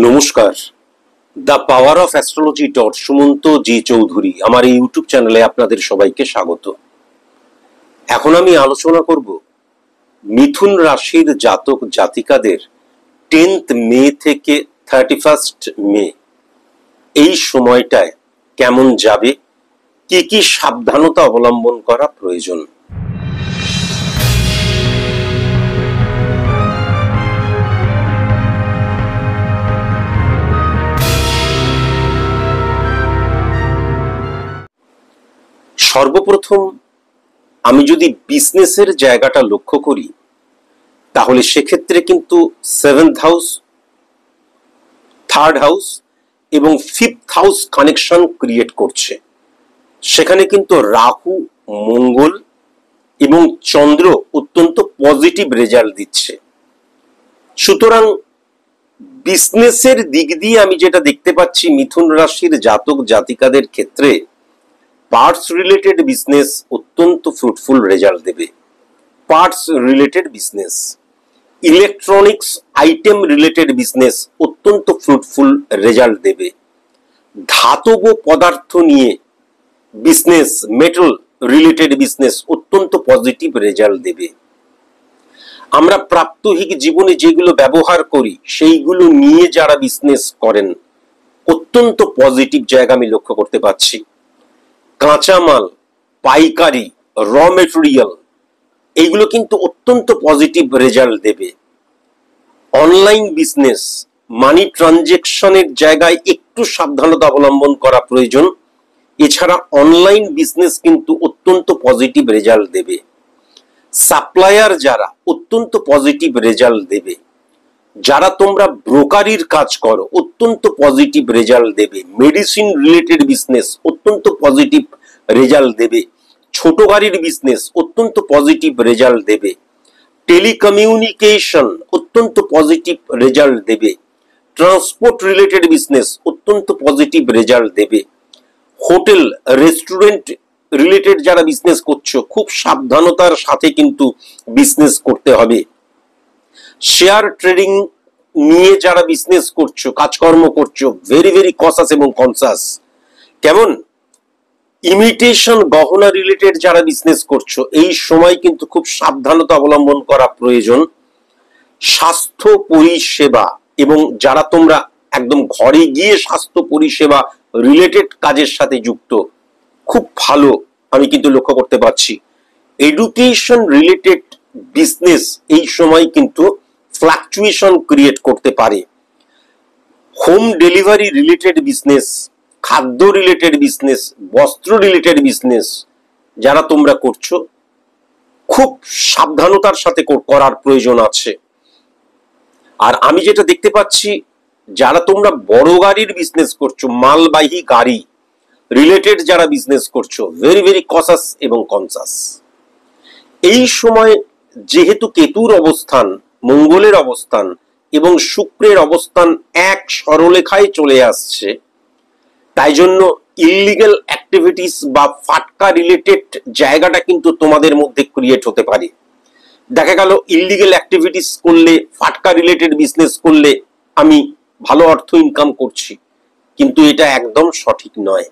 নমস্কার। The power of astrology dot Sumanta G Chowdhury আমার এই ইউটিউব চ্যানেলে আপনাদের সবাইকে স্বাগত। এখন আমি আলোচনা করব মিথুন রাশির জাতক জাতিকাদের 10th মে থেকে 31st মে এই সময়টায় কেমন যাবে, কি কি সাবধানতা অবলম্বন করা প্রয়োজন। সর্বপ্রথম আমি যদি বিজনেসের জায়গাটা লক্ষ্য করি তাহলে সেক্ষেত্রে কিন্তু 7th হাউস, 3rd হাউস এবং 5th হাউস কানেকশন ক্রিয়েট করছে। সেখানে কিন্তু রাহু, মঙ্গল এবং চন্দ্র অত্যন্ত পজিটিভ রেজাল্ট দিচ্ছে। সুতরাং বিজনেসের দিক দিয়ে আমি যেটা দেখতে পাচ্ছি মিথুন রাশির জাতক জাতিকাদের ক্ষেত্রে পার্টস রিলেটেড বিজনেস অত্যন্ত ফ্রুটফুল রেজাল্ট দেবে। Parts related business, electronics item related business অত্যন্ত ফ্রুটফুল রেজাল্ট দেবে। ধাতব পদার্থ নিয়ে বিজনেস, মেটাল রিলেটেড বিজনেস অত্যন্ত পজিটিভ রেজাল্ট দেবে। আমরা প্রাত্যহিক জীবনে যেগুলো ব্যবহার করি সেইগুলো নিয়ে যারা বিজনেস করেন অত্যন্ত পজিটিভ জায়গা আমি লক্ষ্য করতে পারছি। কাঁচামাল, পাইকারি, র মেটেরিয়াল এইগুলো কিন্তু অত্যন্ত পজিটিভ রেজাল্ট দেবে। অনলাইন বিজনেস, মানি ট্রানজেকশনের জায়গায় একটু সাবধানতা অবলম্বন করা প্রয়োজন। এছাড়া অনলাইন বিজনেস কিন্তু অত্যন্ত পজিটিভ রেজাল্ট দেবে। সাপ্লায়ার যারা অত্যন্ত পজিটিভ রেজাল্ট দেবে। যারা তোমরা ব্রোকারির কাজ করো অত্যন্ত পজিটিভ রেজাল্ট দেবে। মেডিসিন রিলেটেড বিজনেস অত্যন্ত পজিটিভ রেজাল্ট দেবে। ছোট গাড়ির বিজনেস অত্যন্ত পজিটিভ রেজাল্ট দেবে। টেলিকমিউনিকেশন অত্যন্ত পজিটিভ রেজাল্ট দেবে। ট্রান্সপোর্ট রিলেটেড বিজনেস অত্যন্ত পজিটিভ রেজাল্ট দেবে। হোটেল, রেস্টুরেন্ট রিলেটেড যারা বিজনেস করছো খুব সাবধানতার সাথে কিন্তু বিজনেস করতে হবে। শেয়ার ট্রেডিং নিয়ে যারা বিজনেস করছো, কাজকর্ম করছো, ভেরি ভেরি কসাস এবং কনসাস। কেমন ইমিটেশন গহনা রিলেটেড যারা বিজনেস করছো এই সময় কিন্তু খুব সাবধানতা অবলম্বন করা প্রয়োজন। স্বাস্থ্য পরিষেবা এবং যারা তোমরা একদম ঘরে গিয়ে স্বাস্থ্য পরিষেবা রিলেটেড কাজের সাথে যুক্ত খুব ভালো আমি কিন্তু লক্ষ্য করতে পারছি। এডুকেশন রিলেটেড বিজনেস এই সময় কিন্তু ফ্লাকচুয়েশন ক্রিয়েট করতে পারে। হোম ডেলিভারি রিলেটেড বিজনেস, খাদ্য রিলেটেড বিজনেস, বস্ত্র রিলেটেড বিজনেস যারা তোমরা করছো খুব সাবধানতার সাথে করার প্রয়োজন আছে। আর আমি যেটা দেখতে পাচ্ছি যারা তোমরা বড় গাড়ির বিজনেস করছো, মালবাহী গাড়ি রিলেটেড যারা বিজনেস করছো ভেরি ভেরি কসাস এবং কনসাস। এই সময় যেহেতু কেতুর অবস্থান, মঙ্গলের অবস্থান এবং শুক্রের অবস্থান এক সরলরেখায় চলে আসছে, তাই জন্য ইলিগাল অ্যাক্টিভিটিস বা ফাটকা রিলেটেড জায়গাটা কিন্তু তোমাদের মধ্যে ক্রিয়েট হতে পারে। দেখা গেল ইলিগাল অ্যাক্টিভিটিস করলে, ফাটকা রিলেটেড বিজনেস করলে আমি ভালো অর্থ ইনকাম করছি, কিন্তু এটা একদম সঠিক নয়।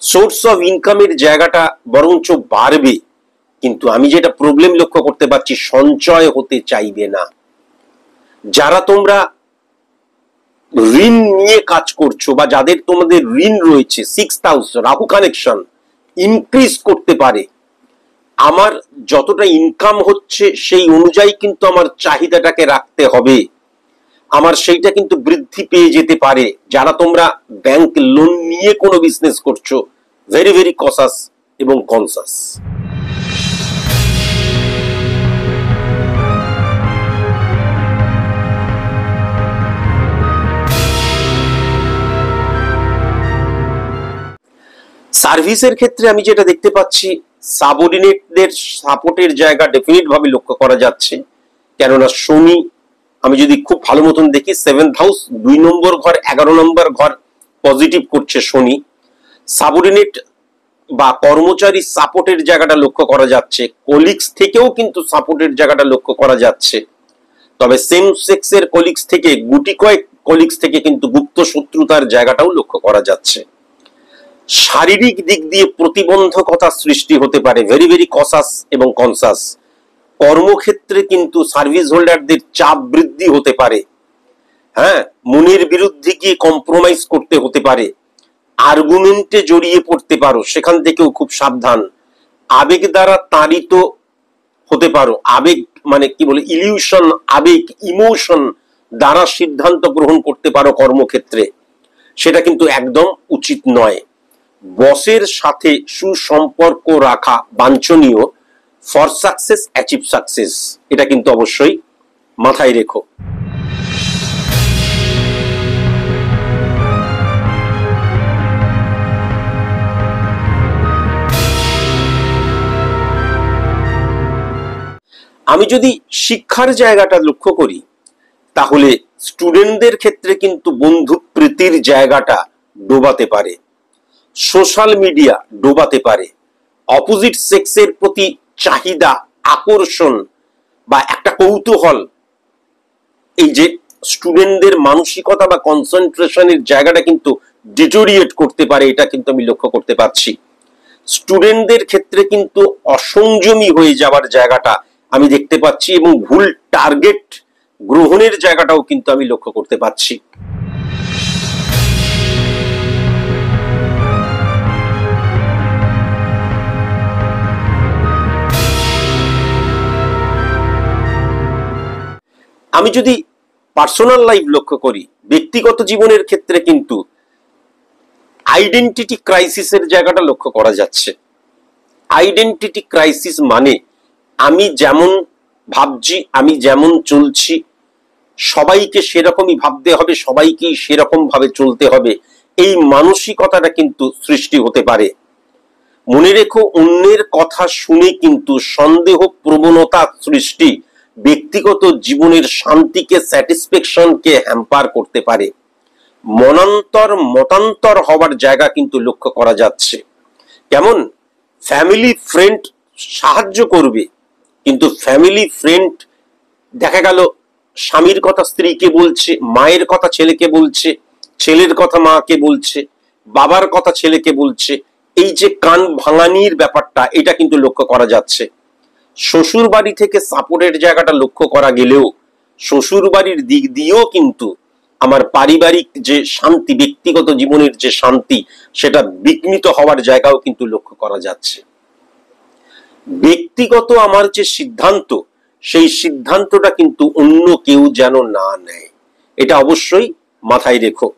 সোর্স অফ ইনকামের জায়গাটা বরঞ্চ বাড়বে, কিন্তু আমি যেটা প্রবলেম লক্ষ্য করতে পারছি সঞ্চয় হতে চাইবে না। যারা তোমরা ঋণ নিয়ে কাজ করছো বা যাদের তোমাদের ঋণ রয়েছে, 6th house Rahu connection increase করতে পারে। আমার যতটা ইনকাম হচ্ছে সেই অনুযায়ী কিন্তু আমার চাহিদাটাকে রাখতে হবে, আমার সেইটা কিন্তু বৃদ্ধি পেয়ে যেতে পারে। যারা তোমরা ব্যাংক লোন নিয়ে কোনো বিজনেস করছো ভেরি ভেরি কসাস এবং কনসাস। সার্ভিসের ক্ষেত্রে আমি যেটা দেখতে পাচ্ছি সাবঅর্ডিনেটদের সাপোর্টের জায়গা ডেফিনেট ভাবে লক্ষ্য করা যাচ্ছে। কেননা শনি আমি যদি খুব ভালো মতন দেখি 7th হাউস 2 নম্বর ঘর, 11 নম্বর ঘর পজিটিভ করছে শনি। সাবঅর্ডিনেট বা কর্মচারী সাপোর্টের জায়গাটা লক্ষ্য করা যাচ্ছে। কলিগস থেকেও কিন্তু সাপোর্টের জায়গাটা লক্ষ্য করা যাচ্ছে। তবে সেম সেক্সের কলিগস থেকে গুটি কয়েক কলিগস থেকে কিন্তু গুপ্ত শত্রুতার জায়গাটাও লক্ষ্য করা যাচ্ছে। শারীরিক দিক দিয়ে প্রতিবন্ধকতা সৃষ্টি হতে পারে, ভেরি ভেরি কসাস এবং কনসাস। কর্মক্ষেত্রে কিন্তু সার্ভিস হোল্ডারদের চাপ বৃদ্ধি হতে পারে, হ্যাঁ, মনের বিরুদ্ধে গিয়ে কম্প্রোমাইজ করতে হতে পারে, আর্গুমেন্টে জড়িয়ে পড়তে পারো, সেখান থেকেও খুব সাবধান। আবেগ দ্বারা তাড়িত হতে পারো, আবেগ মানে কি বলে ইলিউশন, আবেগ ইমোশন দ্বারা সিদ্ধান্ত গ্রহণ করতে পারো কর্মক্ষেত্রে, সেটা কিন্তু একদম উচিত নয়। বসের সাথে সুসম্পর্ক রাখা বাঞ্ছনীয়, ফর সাকসেস অ্যাচিভ সাকসেস, এটা কিন্তু অবশ্যই মাথায় রেখো। আমি যদি শিক্ষার জায়গাটা লক্ষ্য করি, তাহলে স্টুডেন্টদের ক্ষেত্রে কিন্তু বন্ধু প্রীতির জায়গাটা ডোবাতে পারে, সোশ্যাল মিডিয়া ডোবাতে পারে, অপোজিট সেক্সের প্রতি চাহিদা, আকর্ষণ বা একটা কৌতূহল, এই যে স্টুডেন্টদের মানসিকতা বা কনসেন্ট্রেশনের জায়গাটা কিন্তু ডিটোরিয়েট করতে পারে, এটা কিন্তু আমি লক্ষ্য করতে পারছি। স্টুডেন্টদের ক্ষেত্রে কিন্তু অসংযমী হয়ে যাওয়ার জায়গাটা আমি দেখতে পাচ্ছি, এবং ভুল টার্গেট গ্রহণের জায়গাটাও কিন্তু আমি লক্ষ্য করতে পারছি। আমি যদি পার্সোনাল লাইফ লক্ষ্য করি, ব্যক্তিগত জীবনের ক্ষেত্রে কিন্তু আইডেন্টিটি ক্রাইসিসের জায়গাটা লক্ষ্য করা যাচ্ছে। আইডেন্টিটি ক্রাইসিস মানে আমি যেমন ভাবছি, আমি যেমন চলছি, সবাইকে সেরকমই ভাবতে হবে, সবাইকেই সেরকম ভাবে চলতে হবে, এই মানসিকতাটা কিন্তু সৃষ্টি হতে পারে। মনে রেখো, অন্যের কথা শুনে কিন্তু সন্দেহ প্রবণতা সৃষ্টি ব্যক্তিগত জীবনের শান্তিকে, স্যাটিসফ্যাকশনকে হ্যাম্পার করতে পারে। মতান্তর হওয়ার জায়গা কিন্তু লক্ষ্য করা যাচ্ছে। কেমন? ফ্যামিলি ফ্রেন্ড সাহায্য করবে, কিন্তু ফ্যামিলি ফ্রেন্ড দেখা গেল স্বামীর কথা স্ত্রীকে বলছে, মায়ের কথা ছেলেকে বলছে, ছেলের কথা মাকে বলছে, বাবার কথা ছেলেকে বলছে, এই যে কান ভাঙানির ব্যাপারটা, এটা কিন্তু লক্ষ্য করা যাচ্ছে। শ্বশুর বাড়ি থেকে সাপোর্টের জায়গাটা লক্ষ্য করা গেলেও শ্বশুর বাড়ির দিক দিয়েও কিন্তু আমার পারিবারিক যে শান্তি, ব্যক্তিগত জীবনের যে শান্তি, সেটা বিঘ্নিত হওয়ার জায়গাও কিন্তু লক্ষ্য করা যাচ্ছে। ব্যক্তিগত আমার যে সিদ্ধান্ত, সেই সিদ্ধান্তটা কিন্তু অন্য কেউ যেন না নেয়, এটা অবশ্যই মাথায় রেখো।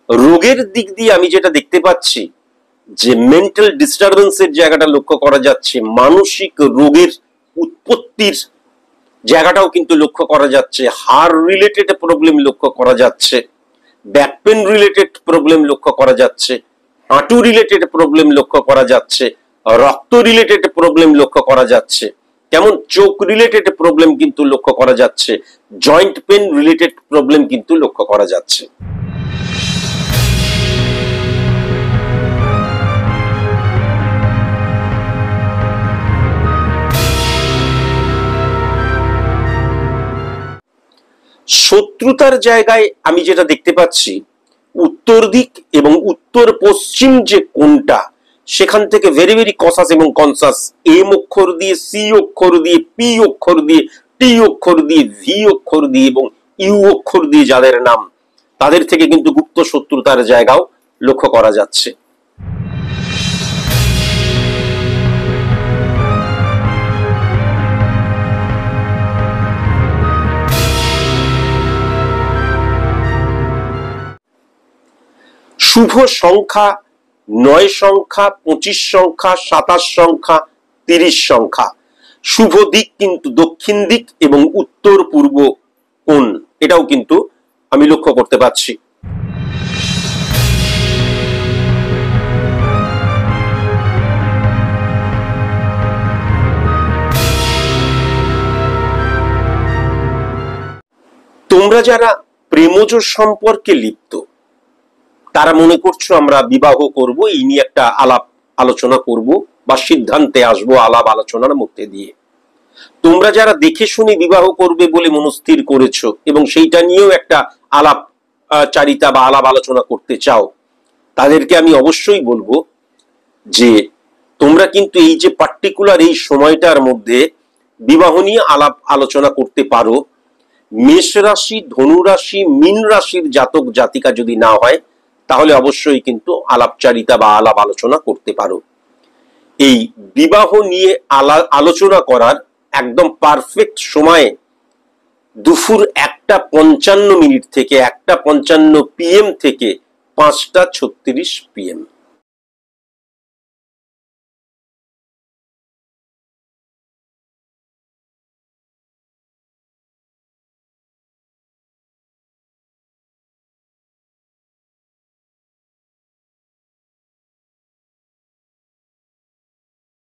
রোগের দিক দিয়ে আমি যেটা দেখতে পাচ্ছি, যে মেন্টাল ডিস্টারবেন্সের জায়গাটা লক্ষ্য করা যাচ্ছে, মানসিক রোগের উৎপত্তির জায়গাটাও কিন্তু লক্ষ্য করা যাচ্ছে, হাড় রিলেটেড প্রবলেম লক্ষ্য করা যাচ্ছে, ব্যাক পেন রিলেটেড প্রবলেম লক্ষ্য করা যাচ্ছে, হাঁটু রিলেটেড প্রবলেম লক্ষ্য করা যাচ্ছে, রক্ত রিলেটেড প্রবলেম লক্ষ্য করা যাচ্ছে, কেমন চোখ রিলেটেড প্রবলেম কিন্তু লক্ষ্য করা যাচ্ছে, জয়েন্ট পেন রিলেটেড প্রবলেম কিন্তু লক্ষ্য করা যাচ্ছে। শত্রুতার জায়গায় আমি যেটা দেখতে পাচ্ছি, উত্তর দিক এবং উত্তর পশ্চিম যে কোণটা, সেখান থেকে ভেরি ভেরি কসাস এবং কনসাস, এম অক্ষর দিয়ে, সি অক্ষর দিয়ে, পি অক্ষর দিয়ে, টি অক্ষর দিয়ে, ভি অক্ষর দিয়ে এবং ইউ অক্ষর দিয়ে যাদের নাম, তাদের থেকে কিন্তু গুপ্ত শত্রুতার জায়গাও লক্ষ্য করা যাচ্ছে। শুভ সংখ্যা 9 সংখ্যা, 25 সংখ্যা, 27 সংখ্যা, 30 সংখ্যা। শুভ দিক কিন্তু দক্ষিণ দিক এবং উত্তর পূর্ব কোণ, এটাও কিন্তু আমি লক্ষ্য করতে পারছি। তোমরা যারা প্রেমজ সম্পর্কে লিপ্ত, তারা মনে করছো আমরা বিবাহ করব, এই নিয়ে একটা আলাপ আলোচনা করব বা সিদ্ধান্তে আসবো আলাপ আলোচনার মধ্যে দিয়ে। তোমরা যারা দেখে শুনে বিবাহ করবে বলে মনস্থির করেছো এবং সেইটা নিয়েও একটা আলাপ চারিতা বা আলাপ আলোচনা করতে চাও, তাদেরকে আমি অবশ্যই বলবো যে তোমরা কিন্তু এই যে পার্টিকুলার এই সময়টার মধ্যে বিবাহ নিয়ে আলাপ আলোচনা করতে পারো। মেষ রাশি, ধনু রাশি, মীন রাশির জাতক জাতিকা যদি না হয় তাহলে অবশ্যই কিন্তু আলাপচারিতা বা আলাপ আলোচনা করতে পারো। এই বিবাহ নিয়ে আলোচনা করার একদম পারফেক্ট সময়ে দুপুর 1:55 থেকে 1:55 PM থেকে 5:36 PM।